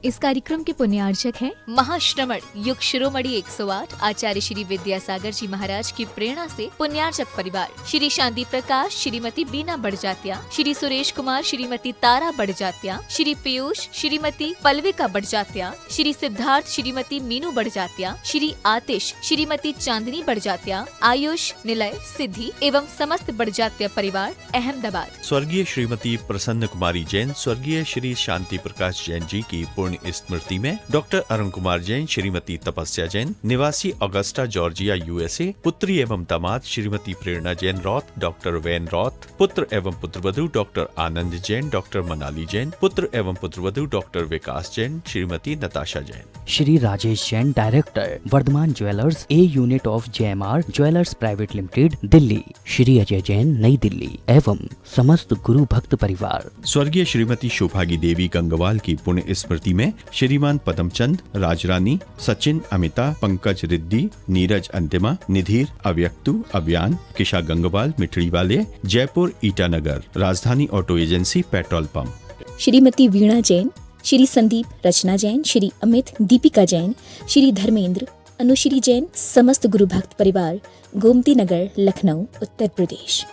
इस कार्यक्रम के पुण्यार्चक हैं महाश्रमण युग शिरोमणि 108 आचार्य श्री विद्यासागर जी महाराज की प्रेरणा से पुण्यार्चक परिवार श्री शांति प्रकाश, श्रीमती बीना बड़जात्या, श्री सुरेश कुमार, श्रीमती तारा बड़जात्या, श्री पीयूष, श्रीमती पल्विका बड़जात्या, श्री सिद्धार्थ, श्रीमती मीनू बड़जात्या, श्री आतिश, श्रीमती चांदनी बड़जात्या, आयुष, निलय, सिद्धि एवं समस्त बड़जात्या परिवार अहमदाबाद। स्वर्गीय श्रीमती प्रसन्न कुमारी जैन, स्वर्गीय श्री शांति प्रकाश जैन जी की पुण्य स्मृति में डॉक्टर अरुण कुमार जैन, श्रीमती तपस्या जैन, निवासी अगस्टा जॉर्जिया यूएसए, पुत्री एवं दामाद Shrimati Prerna Jain Roth, doctor Van Roth, पुत्र एवं पुत्रवधू डॉक्टर आनंद जैन, डॉक्टर मनाली जैन, पुत्र एवं पुत्रवधू doctor Vikas Jain, Shrimati Natasha Jain. Shri Rajesh Jain, director, Vardhman jewellers, a unit of JMR jewellers private limited, Delhi. Shri Ajay Jain, New Delhi एवं समस्त गुरु भक्त परिवार। स्वर्गीय श्रीमती शोभागी देवी गंगवाल की पुण्य स्मृति में श्रीमान पदमचंद, राजरानी, सचिन, अमिता, पंकज रिद्दी, नीरज अंतिमा, निधीर, अव्यक्तु, अभियान, किशा गंगवाल, मिठड़ी वाले, Jaipur Itanagar, Rajdhani auto agency, petrol pump. Shrimati Veena Jain, Shri Sandeep, Rachna Jain, Shri Amit, Deepika Jain, Shri Dharmendra, Anushree Jain, समस्त गुरु भक्त परिवार, गोमती नगर, लखनऊ, उत्तर प्रदेश।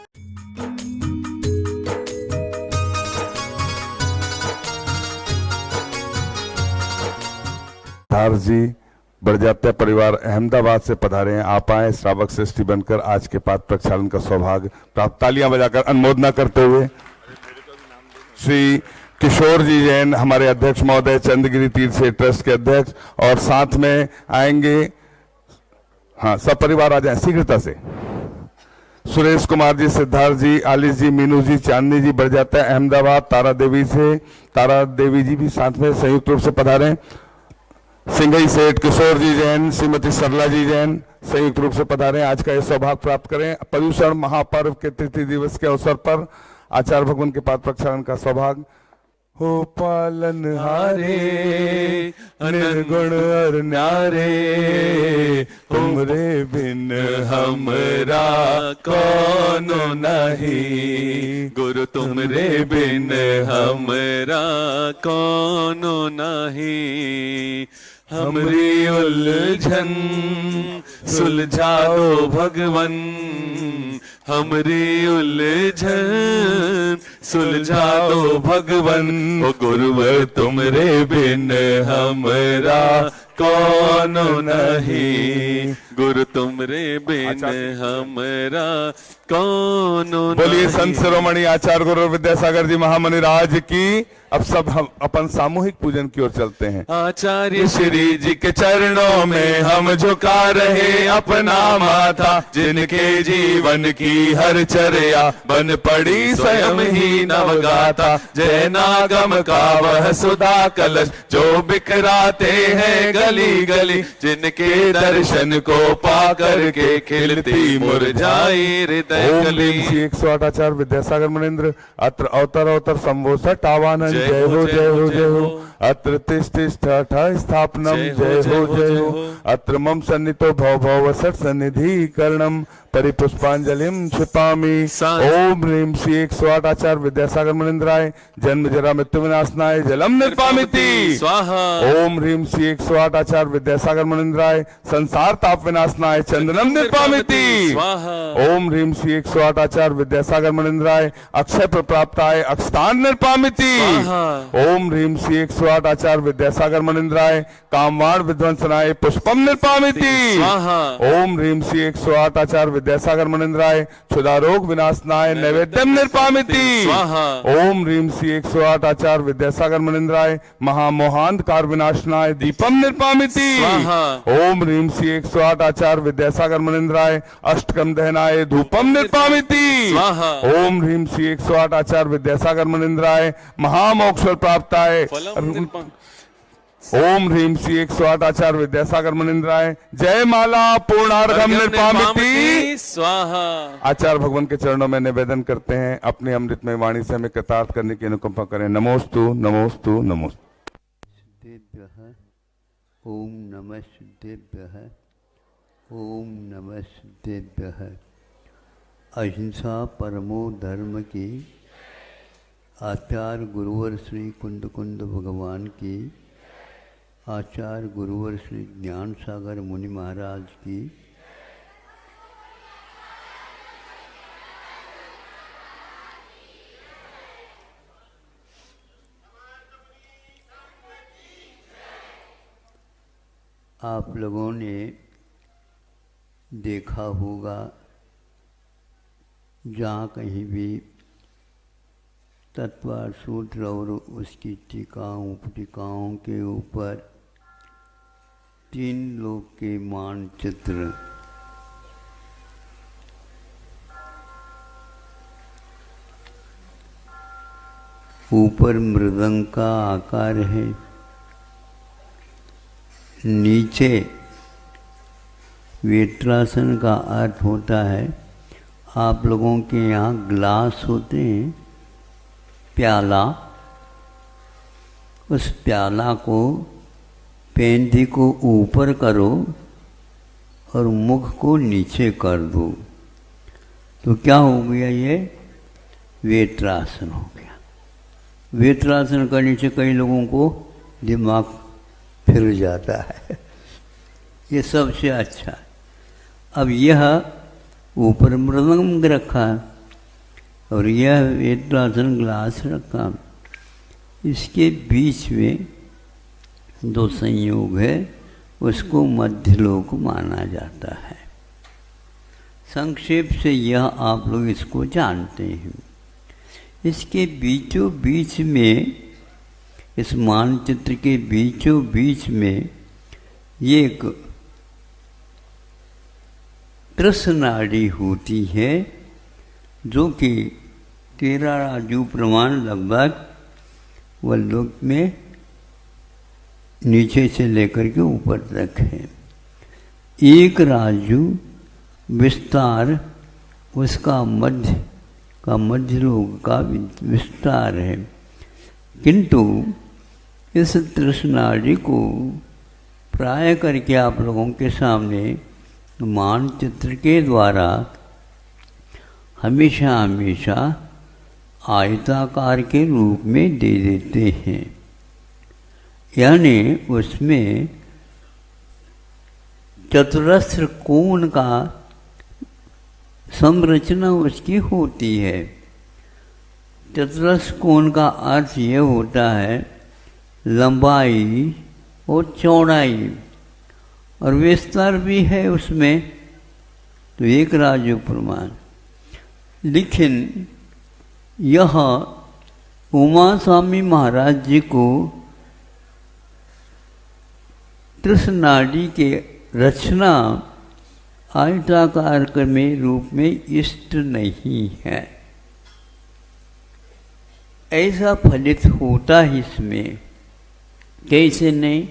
सिद्धार्थ जी बड़जात्या परिवार अहमदाबाद से पधारे हैं। आप आए श्रावक श्रेष्ठी बनकर आज के पाठ प्रक्षालन का सौभाग्य प्राप्त। तालियां बजाकर अनुमोदना करते हुए श्री किशोर जी जैन, हमारे अध्यक्ष महोदय, चंद्रगिरी तीर्थ से ट्रस्ट के अध्यक्ष, और साथ में आएंगे, हाँ सब परिवार आ जाए शीघ्रता से। सुरेश कुमार जी, सिद्धार्थ जी, आलिस जी, मीनू जी, चांदनी जी बड़जात्या अहमदाबाद, तारा देवी जी भी साथ में संयुक्त रूप से पधारे। सिंघई सेठ किशोर जी जैन, श्रीमती सरला जी जैन संयुक्त रूप से पधारे, आज का यह सौभाग्य प्राप्त करें। पर्युषण महापर्व के तृतीय दिवस के अवसर पर आचार्य भगवान के पाठ प्रक्षालन का सौभाग्य। हो पालनहारे निर्गुण और न्यारे, तुमरे बिन हमरा कौनो नहीं, गुरु तुमरे बिन हमरा कौनो नहीं। हमरी उलझन सुलझा दो भगवन, हमरी उलझन सुलझा दो भगवन। ओ गुरुवर तुमरे बिन हमरा कौनो नहीं, गुरु तुमरे बिन हमरा कौनो नहीं। बोलिए संत शिरोमणि आचार्य गुरु विद्यासागर जी महामुनि राज की। अब सब हम अपन सामूहिक पूजन की ओर चलते हैं। आचार्य श्री जी के चरणों में हम झुका रहे अपना माथा, जिनके जीवन की हर चर्या बन पड़ी स्वयं ही नवगाथा। जय नागम का वह सुधा कलश जो बिखराते हैं गली गली, जिनके दर्शन को पा करके खिलती मुरझाई हृदय गली। 108 आचार्य विद्यासागर मुनीन्द्र अत्र अवतर संवोसठ आवानंद। जय हो जय हो जय हो। अत्र तिष्ठ स्थापनम। जय हो। अत्र मम सन्नितो भव भव सठ सन्निधि करणम परिपुष्पांजलिम क्षिपामि। ओम ह्रीं श्री 108 आचार्य विद्यासागर मुनीन्द्राय जन्म जरा मृत्यु विनाशनाय जलम निर्पामिति स्वाहा। ओम ह्रीं श्री 108 आचार्य विद्यासागर मुनीन्द्राय संसार ताप विनाशनाय चंदनम निर्पामिति स्वाहा। ओम ह्रीं श्री 108 आचार्य विद्यासागर मुनीन्द्राय अक्षय प्रप्राप्ताय अक्षतान निर्पामिति स्वाहा। ओम ह्रीं श्री 108 आचार्य विद्यासागर मुनीन्द्राय कामवाण विध्वंसनाय पुष्पम निर्पामिति स्वाहा। ओम ह्रीं श्री 108 आचार्य विद्यासागर मुनीन्द्राय क्षुधा रोग विनाशनाय नैवेद्यम निर्पामिति स्वाहा। ओम ह्रीं श्री 108 आचार्य विद्यासागर मुनीन्द्राय महामोहांधकार विनाशनाय दीपम निर्पामिति स्वाहा। ओम ह्रीं श्री 108 आचार्य विद्यासागर मुनीन्द्राय अष्टकम दहनाय धूपम निर्पामिति स्वाहा। ओम ह्रीं श्री 108 आचार्य विद्यासागर मुनीन्द्राय महामोक्ष प्राप्ताय। ओम ह्रीं श्री 108 आचार्य विद्यासागर मुनीन्द्राय जय माला पूर्णार्घम निर्पामिति स्वाहा। आचार्य भगवान के चरणों में निवेदन करते हैं, अपनी अमृतमय वाणी से हमें कृतार्थ करने की अनुकंपा करें। नमोस्तु नमोस्तु नमोस्तु। ओम नमः सिद्धेभ्यः, ओम नमः सिद्धेभ्यः। अहिंसा परमो धर्म की आचार्य गुरुवर श्री कुंद कुंद भगवान की आचार्य गुरुवर श्री ज्ञान सागर मुनि महाराज की, आप लोगों ने देखा होगा जहाँ कहीं भी तत्वार सूत्र और उसकी टीकाओं उपटिकाओं के ऊपर 3 लोक के मानचित्र ऊपर मृदंग का आकार है, नीचे वेत्रासन का अर्थ होता है, आप लोगों के यहाँ ग्लास होते हैं, प्याला, उस प्याला को पेंदी को ऊपर करो और मुख को नीचे कर दो, तो क्या हो गया? ये वेत्रासन हो गया। वेत्रासन करने से कई लोगों को दिमाग फिर जाता है, ये सबसे अच्छा है। अब यह ऊपर मृदंग रखा और यह वेत्रासन ग्लास रखा, इसके बीच में 2 संयोग है, उसको मध्यलोक माना जाता है। संक्षेप से यह आप लोग इसको जानते हैं। इसके बीचों बीच में, इस मानचित्र के बीचों बीच में ये एक कृष्णाड़ी होती है, जो कि 13 राजू प्रमाण लगभग वल्लोक में नीचे से लेकर के ऊपर तक है। एक राजू विस्तार उसका मध्य लोक का विस्तार है, किंतु इस तृष्णादि को प्राय करके आप लोगों के सामने मानचित्र के द्वारा हमेशा हमेशा आयताकार के रूप में दे देते हैं, यानी उसमें चतुरस्र कोण का संरचना उसकी होती है। चतुरस्र कोण का अर्थ ये होता है लंबाई और चौड़ाई, और विस्तार भी है उसमें, तो एक राजू प्रमाण। लेकिन यह उमा स्वामी महाराज जी को तृष्णादि के रचना आयताकार में रूप में इष्ट नहीं है, ऐसा फलित होता है इसमें। कैसे नहीं?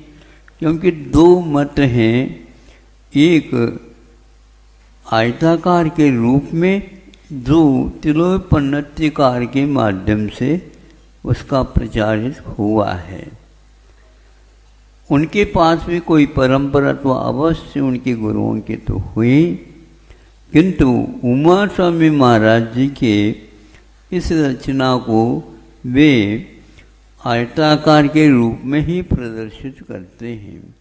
क्योंकि 2 मत हैं, एक आयताकार के रूप में, जो तिलोपन्नतिकार के माध्यम से उसका प्रचारित हुआ है। उनके पास भी कोई परंपरा तो अवश्य उनके गुरुओं की तो हुई, किंतु उमा स्वामी महाराज जी के इस रचना को वे आयताकार के रूप में ही प्रदर्शित करते हैं।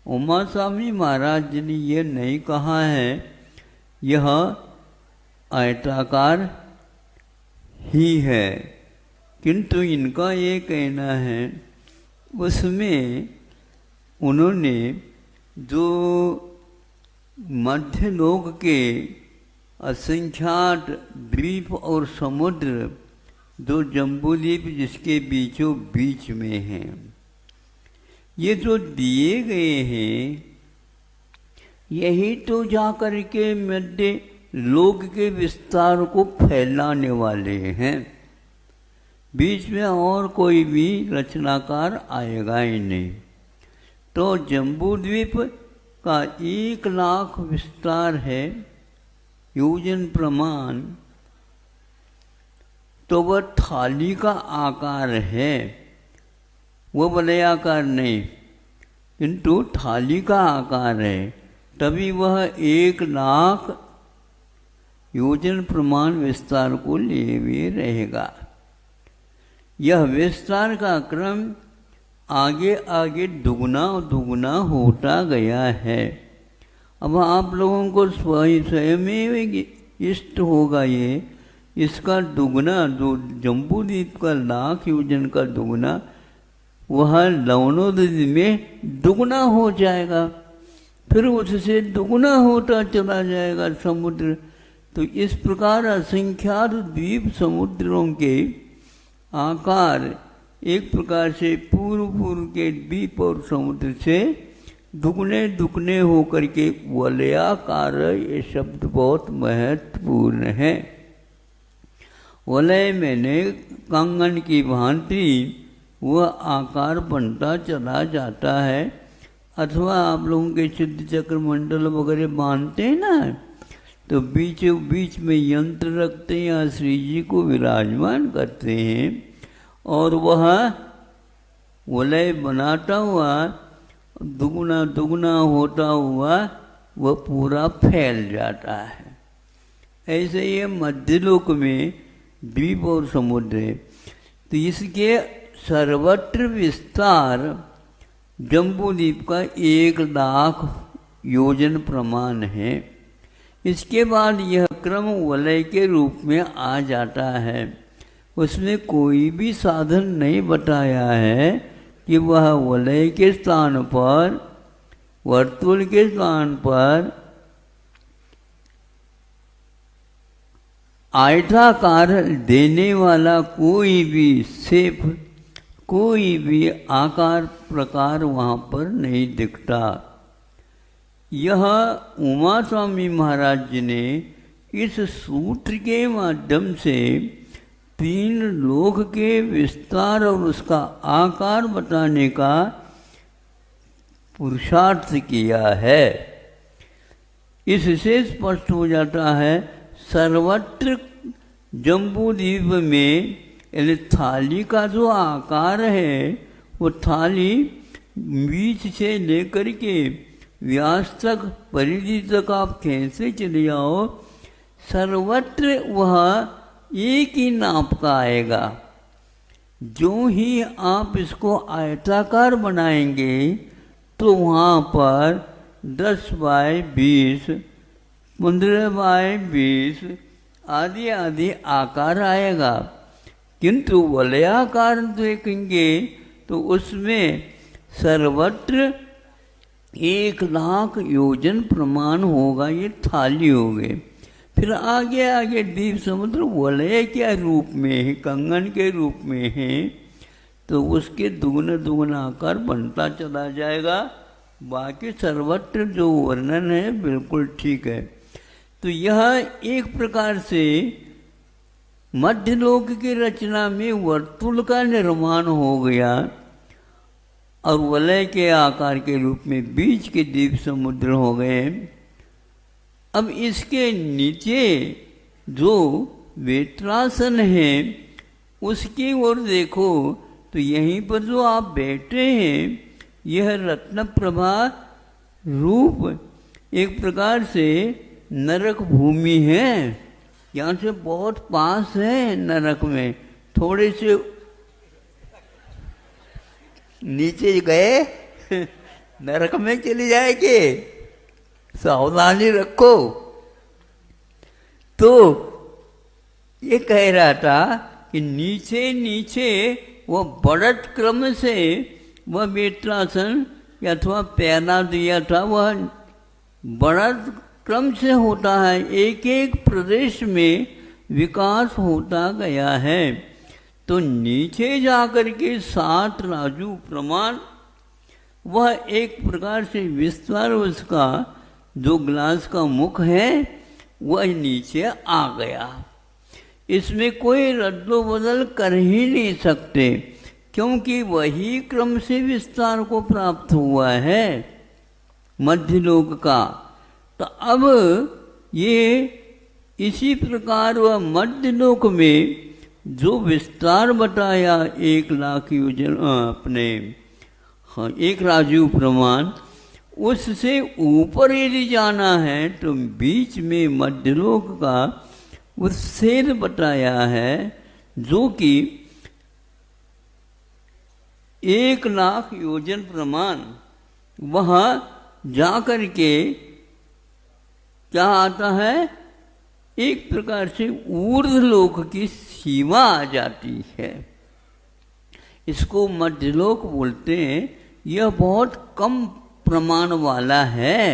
उमा स्वामी महाराज जी ने यह नहीं कहा है यह आयताकार ही है, किंतु इनका ये कहना है, उसमें उन्होंने जो मध्य लोक के असंख्यात द्वीप और समुद्र, जो जम्बूद्वीप जिसके बीचों बीच में हैं, ये जो दिए गए हैं, यही तो जाकर के मध्य लोक के विस्तार को फैलाने वाले हैं। बीच में और कोई भी रचनाकार आएगा ही नहीं। तो जम्बूद्वीप का 1 लाख विस्तार है, योजन प्रमाण, तो वह थाली का आकार है, वो वलयाकार नहीं, किंतु थाली का आकार है, तभी वह 1 लाख योजन प्रमाण विस्तार को लिए हुए रहेगा। यह विस्तार का क्रम आगे आगे दुगना दुगना होता गया है। अब आप लोगों को स्वयं में इष्ट होगा ये, इसका दुगना, जो जम्बूद्वीप का लाख योजन का दुगना वह लवणोदय में दुगना हो जाएगा, फिर उससे दुगना होता चला जाएगा समुद्र। तो इस प्रकार असंख्यात द्वीप समुद्रों के आकार एक प्रकार से पूर्व पूर्व के द्वीप और समुद्र से दुगने दुगने होकर के वलयाकार, ये शब्द बहुत महत्वपूर्ण है। वलय मैंने कंगन की भांति वह आकार बनता चला जाता है। अथवा आप लोगों के शुद्ध चक्र मंडल वगैरह बांधते हैं ना, तो बीचों बीच में यंत्र रखते हैं या श्री जी को विराजमान करते हैं, और वह वलय बनाता हुआ दुगुना दुगुना होता हुआ वह पूरा फैल जाता है। ऐसे ये मध्यलोक में द्वीप और समुद्र है। तो इसके सर्वत्र विस्तार जम्बूद्वीप का 1,00,000 योजन प्रमाण है। इसके बाद यह क्रम वलय के रूप में आ जाता है। उसमें कोई भी साधन नहीं बताया है कि वह वलय के स्थान पर, वर्तुल के स्थान पर आयताकार देने वाला कोई भी शेप, कोई भी आकार प्रकार वहाँ पर नहीं दिखता। यह उमा स्वामी महाराज जी ने इस सूत्र के माध्यम से 3 लोक के विस्तार और उसका आकार बताने का पुरुषार्थ किया है। इससे स्पष्ट हो जाता है सर्वत्र जम्बूद्वीप में, यानी थाली का जो आकार है वो थाली बीच से लेकर के व्यास तक, परिधि तक आप खींचते चले जाओ, सर्वत्र वह एक ही नाप का आएगा। जो ही आप इसको आयताकार बनाएंगे तो वहाँ पर 10 बाय 20, 15 बाय 20 आदि आदि आकार आएगा। किंतु वलयाकार देखेंगे तो उसमें सर्वत्र 1,00,000 योजन प्रमाण होगा, ये थाली हो गए। फिर आगे आगे द्वीप समुद्र वलय के रूप में है, कंगन के रूप में है, तो उसके दुगना दुगना आकार बनता चला जाएगा। बाकी सर्वत्र जो वर्णन है बिल्कुल ठीक है। तो यह एक प्रकार से मध्यलोक की रचना में वर्तुल का निर्माण हो गया और वलय के आकार के रूप में बीच के द्वीप समुद्र हो गए। अब इसके नीचे जो वेत्रासन है उसकी ओर देखो तो यहीं पर जो आप बैठे हैं यह रत्न प्रभा रूप एक प्रकार से नरक भूमि है। यहाँ से बहुत पास है नरक में, थोड़े से नीचे गए नरक में चले जाएंगे, सावधानी रखो। तो ये कह रहा था कि नीचे नीचे वह बढ़त क्रम से वह वेत्रासन अथवा पैना दिया था, वह बढ़त क्रम से होता है, एक एक प्रदेश में विकास होता गया है। तो नीचे जाकर के 7 राजू प्रमाण वह एक प्रकार से विस्तार उसका जो ग्लास का मुख है वह नीचे आ गया। इसमें कोई रद्दो बदल कर ही नहीं सकते क्योंकि वही क्रम से विस्तार को प्राप्त हुआ है मध्यलोक का। तो अब ये इसी प्रकार वह मध्यलोक में जो विस्तार बताया 1,00,000 योजन अपने 1 राजीव प्रमाण, उससे ऊपर यदि जाना है तो बीच में मध्यलोक का उच्छेद बताया है जो कि 1,00,000 योजन प्रमाण वहाँ जा कर के क्या आता है, एक प्रकार से ऊर्ध्वलोक की सीमा आ जाती है। इसको मध्यलोक बोलते हैं। यह बहुत कम प्रमाण वाला है,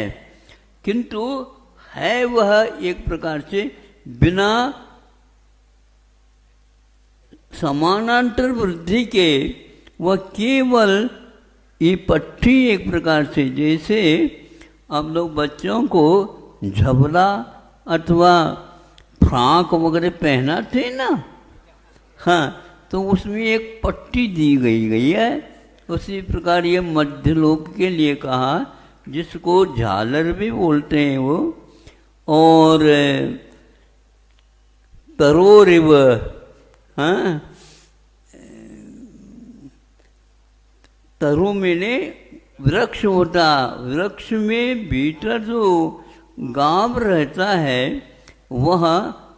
किंतु है वह एक प्रकार से बिना समानांतर वृद्धि के, वह केवल ये पट्टी एक प्रकार से, जैसे आप लोग बच्चों को झबला अथवा फ्राक वगैरह पहनाते ना, हाँ, तो उसमें एक पट्टी दी गई है। उसी प्रकार ये मध्यलोक के लिए कहा, जिसको झालर भी बोलते हैं वो, और तरोरिव, हाँ, तरु में वृक्ष होता, वृक्ष में भीतर जो गांव रहता है वह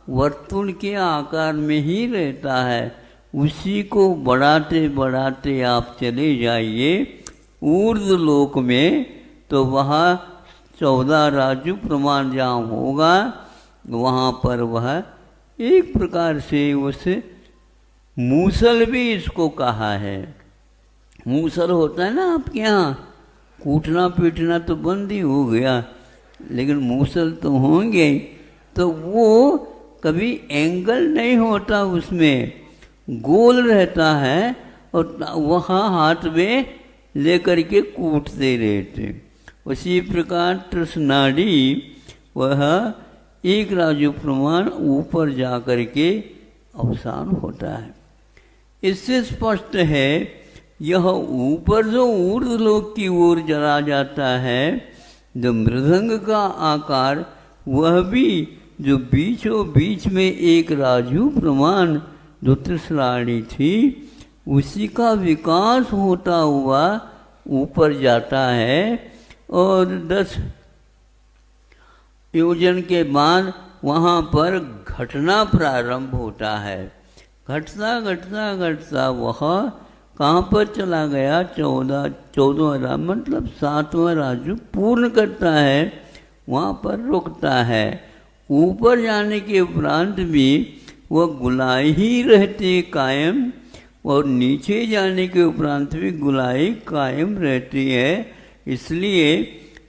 वर्तुल के आकार में ही रहता है। उसी को बढ़ाते बढ़ाते आप चले जाइए ऊर्ध्वलोक में, तो वहाँ 14 राजू प्रमाण जहाँ होगा वहाँ पर वह एक प्रकार से उस मूसल भी इसको कहा है। मूसल होता है ना आपके यहाँ, कूटना पीटना तो बंद ही हो गया, लेकिन मूसल तो होंगे। तो वो कभी एंगल नहीं होता, उसमें गोल रहता है और वहाँ हाथ में लेकर के कूटते रहते। उसी प्रकार तृष्णाड़ी वह 1 राजू प्रमाण ऊपर जा कर के अवसान होता है। इससे स्पष्ट है यह ऊपर जो ऊर्ध्वलोक की ओर चला जाता है, जो मृदंग का आकार, वह भी जो बीचों बीच में 1 राजू प्रमाण जो तृष्णाड़ी थी, उसी का विकास होता हुआ ऊपर जाता है। और 10 योजन के बाद वहाँ पर घटना प्रारंभ होता है। घटता घटता घटता वह कहाँ पर चला गया, 14वां मतलब 7वां राजू पूर्ण करता है, वहाँ पर रुकता है। ऊपर जाने के उपरांत भी वह गुलाई ही रहती कायम, और नीचे जाने के उपरांत भी गुलाई कायम रहती है। इसलिए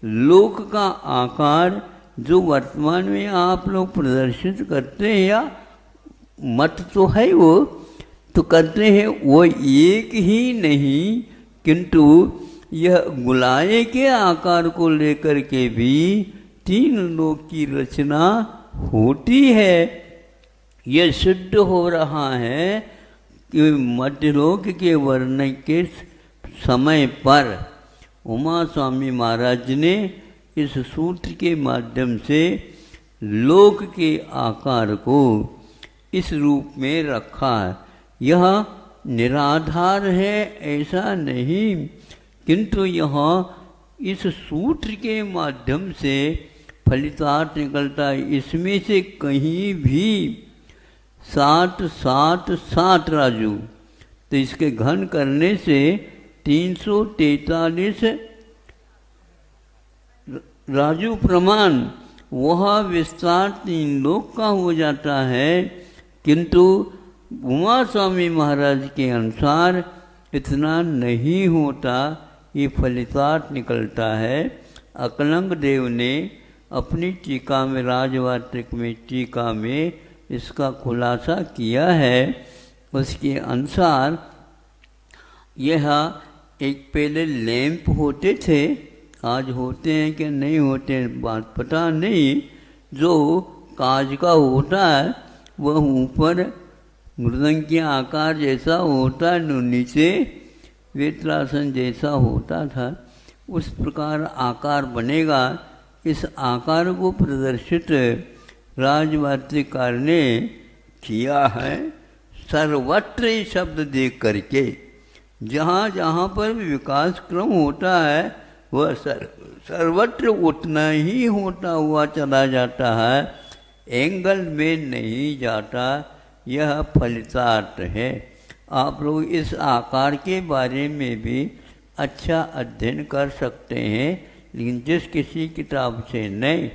लोक का आकार जो वर्तमान में आप लोग प्रदर्शित करते हैं, या मत तो है वो तो करते हैं, वो एक ही नहीं, किंतु यह गुलाय के आकार को लेकर के भी 3 लोक की रचना होती है। यह सिद्ध हो रहा है कि मध्यलोक के वर्णन के समय पर उमा स्वामी महाराज ने इस सूत्र के माध्यम से लोक के आकार को इस रूप में रखा है। यह निराधार है ऐसा नहीं, किंतु यह इस सूत्र के माध्यम से फलितार्थ निकलता है। इसमें से कहीं भी 7 7 7 राजू, तो इसके घन करने से 343 राजू प्रमाण वह विस्तार 3 लोक का हो जाता है। किंतु उमा स्वामी महाराज के अनुसार इतना नहीं होता, ये फलितार्थ निकलता है। अकलंग देव ने अपनी टीका में, राजवार्तिक में टीका में इसका खुलासा किया है। उसके अनुसार यह एक पहले लैंप होते थे, आज होते हैं कि नहीं होते बात पता नहीं, जो कांच का होता है वह ऊपर मृदंग के आकार जैसा होता है, नीचे वेत्रासन जैसा होता था। उस प्रकार आकार बनेगा। इस आकार को प्रदर्शित राजवार्तिकार ने किया है सर्वत्र शब्द देख करके। जहाँ जहाँ पर भी विकास क्रम होता है वह सर्वत्र उतना ही होता हुआ चला जाता है, एंगल में नहीं जाता। यह फलितार्थ है। आप लोग इस आकार के बारे में भी अच्छा अध्ययन कर सकते हैं, लेकिन जिस किसी किताब से नहीं,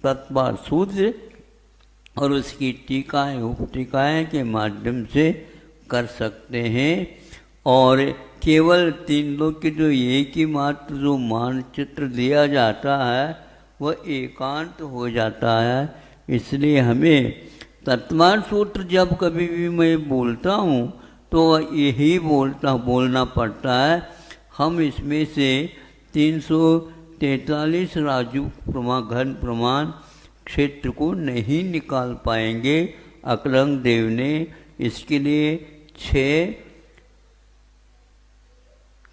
तत्पर सूत्र और उसकी टीकाएँ उपटीकाएँ के माध्यम से कर सकते हैं। और केवल 3 लोक के जो एक ही मात्र जो मानचित्र दिया जाता है वह एकांत हो जाता है। इसलिए हमें तत्वान सूत्र जब कभी भी मैं बोलता हूँ तो यही बोलना पड़ता है। हम इसमें से 343 राजू घन प्रमाण क्षेत्र को नहीं निकाल पाएंगे। अकलंग देव ने इसके लिए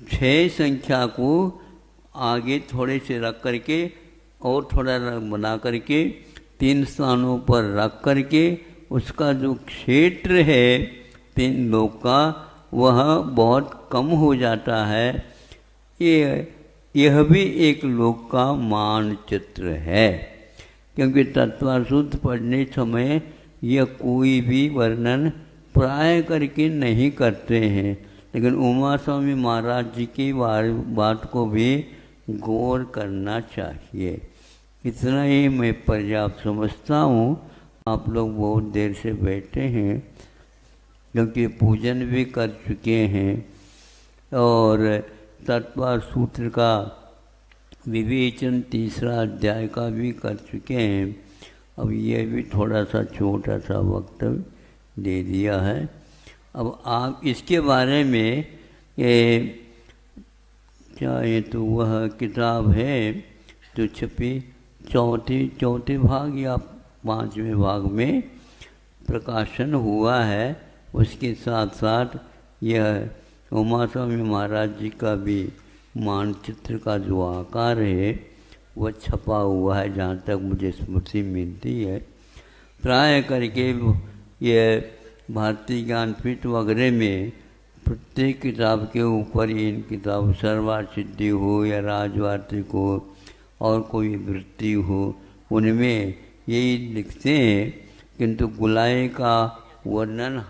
6 संख्या को आगे थोड़े से रख करके और थोड़ा बना करके 3 स्थानों पर रख करके उसका जो क्षेत्र है 3 लोक का वह बहुत कम हो जाता है। यह भी एक लोक का मानचित्र है, क्योंकि तत्वासूत्र पढ़ने समय यह कोई भी वर्णन प्राय करके नहीं करते हैं, लेकिन उमा स्वामी महाराज जी की बात को भी गौर करना चाहिए। इतना ही मैं पर्याप्त समझता हूँ। आप लोग बहुत देर से बैठे हैं, क्योंकि पूजन भी कर चुके हैं और तत्पर सूत्र का विवेचन 3रा अध्याय का भी कर चुके हैं। अब यह भी थोड़ा सा छोटा सा वक्तव्य दे दिया है। अब आप इसके बारे में चाहे तो वह किताब है जो छपी चौथे भाग या 5वें भाग में प्रकाशन हुआ है, उसके साथ साथ यह उमा स्वामी महाराज जी का भी मानचित्र का जो आकार है वह छपा हुआ है, जहाँ तक मुझे स्मृति मिलती है। प्राय करके यह भारतीय ज्ञानपीठ वगैरह में प्रत्येक किताब के ऊपर इन किताब सर्वार्थ सिद्धि हो या राजवार्तिक हो और कोई वृत्ति हो, उनमें यही लिखते हैं। किंतु गुलाई का वर्णन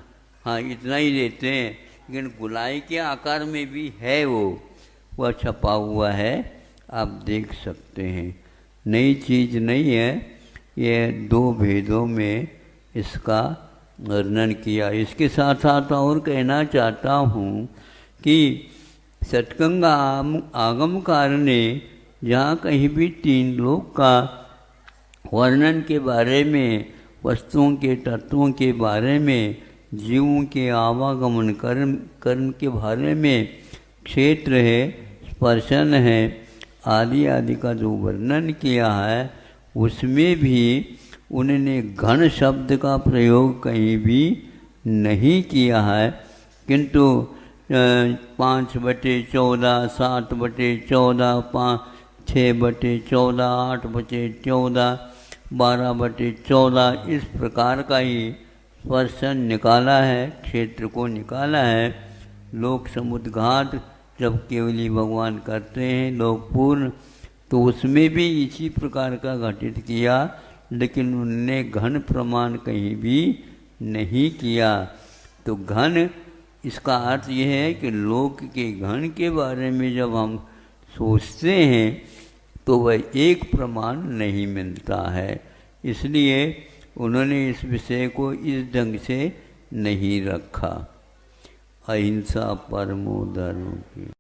हाँ इतना ही देते हैं, लेकिन गुलाई के आकार में भी है वह छपा हुआ है, आप देख सकते हैं। नई चीज़ नहीं है, यह 2 भेदों में इसका वर्णन किया। इसके साथ साथ और कहना चाहता हूँ कि सतगंगा आगमकार ने जहाँ कहीं भी 3 लोक का वर्णन के बारे में, वस्तुओं के तत्वों के बारे में, जीवों के आवागमन कर्म के बारे में, क्षेत्र है, स्पर्शन है आदि आदि का जो वर्णन किया है, उसमें भी उन्होंने घन शब्द का प्रयोग कहीं भी नहीं किया है। किंतु 5/14, 7/14, 6/14, 8/14, 12/14 इस प्रकार का ही स्पर्शन निकाला है, क्षेत्र को निकाला है। लोक समुद्घात जब केवली भगवान करते हैं लोक पूर्ण, तो उसमें भी इसी प्रकार का घटित किया, लेकिन उनने घन प्रमाण कहीं भी नहीं किया। तो घन इसका अर्थ यह है कि लोक के घन के बारे में जब हम सोचते हैं तो वह एक प्रमाण नहीं मिलता है। इसलिए उन्होंने इस विषय को इस ढंग से नहीं रखा। अहिंसा परमो धर्म की।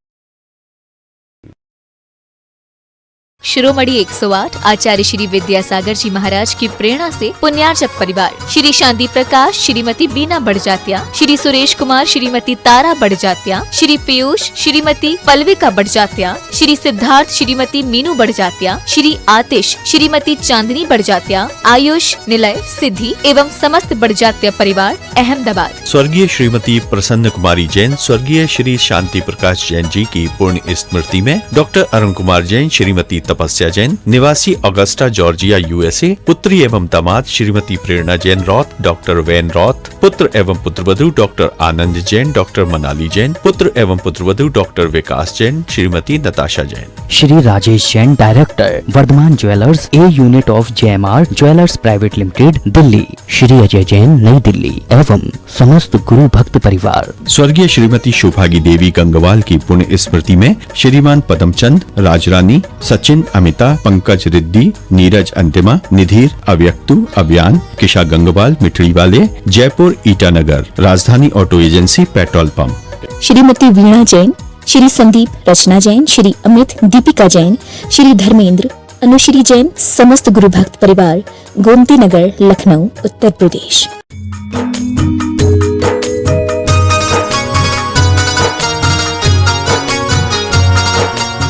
शिरोमणि 108 आचार्य श्री विद्यासागर जी महाराज की प्रेरणा से पुण्यार्चक परिवार श्री शांति प्रकाश, श्रीमती बीना बड़जात्या, श्री सुरेश कुमार, श्रीमती तारा बड़जात्या, श्री पीयूष, श्रीमती पल्विका बड़जात्या, श्री सिद्धार्थ, श्रीमती मीनू बड़जात्या, श्री आतिश, श्रीमती चांदनी बड़जात्या, आयुष, निलय, सिद्धि एवं समस्त बड़जात्या परिवार अहमदाबाद। स्वर्गीय श्रीमती प्रसन्न कुमारी जैन, स्वर्गीय श्री शांति प्रकाश जैन जी की पुण्य स्मृति में डॉक्टर अरुण कुमार जैन, श्रीमती तपस्या जैन, निवासी ऑगस्टा जॉर्जिया यूएसए, पुत्री एवं दामाद Shrimati Prerna Jain Roth, doctor Van Roth, पुत्र एवं पुत्रवधू डॉक्टर आनंद जैन, डॉक्टर मनाली जैन, पुत्र एवं पुत्रवधू doctor Vikas Jain, Shrimati Natasha Jain. Shri Rajesh Jain director, Vardhman jewellers a unit of JMR jewellers private limited Delhi. Shri Ajay Jain New Delhi एवं समस्त गुरु भक्त परिवार। स्वर्गीय श्रीमती शोभागी देवी गंगवाल की पुण्य स्मृति में श्रीमान पदमचंद, राजरानी, सचिन, अमिता, पंकज रिद्दी, नीरज अंतिमा, निधीर, अव्यक्तु, अभियान, किशा गंगवाल, मिठड़ी वाले, Jaipur Itanagar, Rajdhani auto agency, petrol pump. Shrimati Veena Jain, Shri Sandeep Rachna Jain, Shri Amit Deepika Jain, Shri Dharmendra Anushree Jain, समस्त गुरु भक्त परिवार, गोमती नगर, लखनऊ, उत्तर प्रदेश।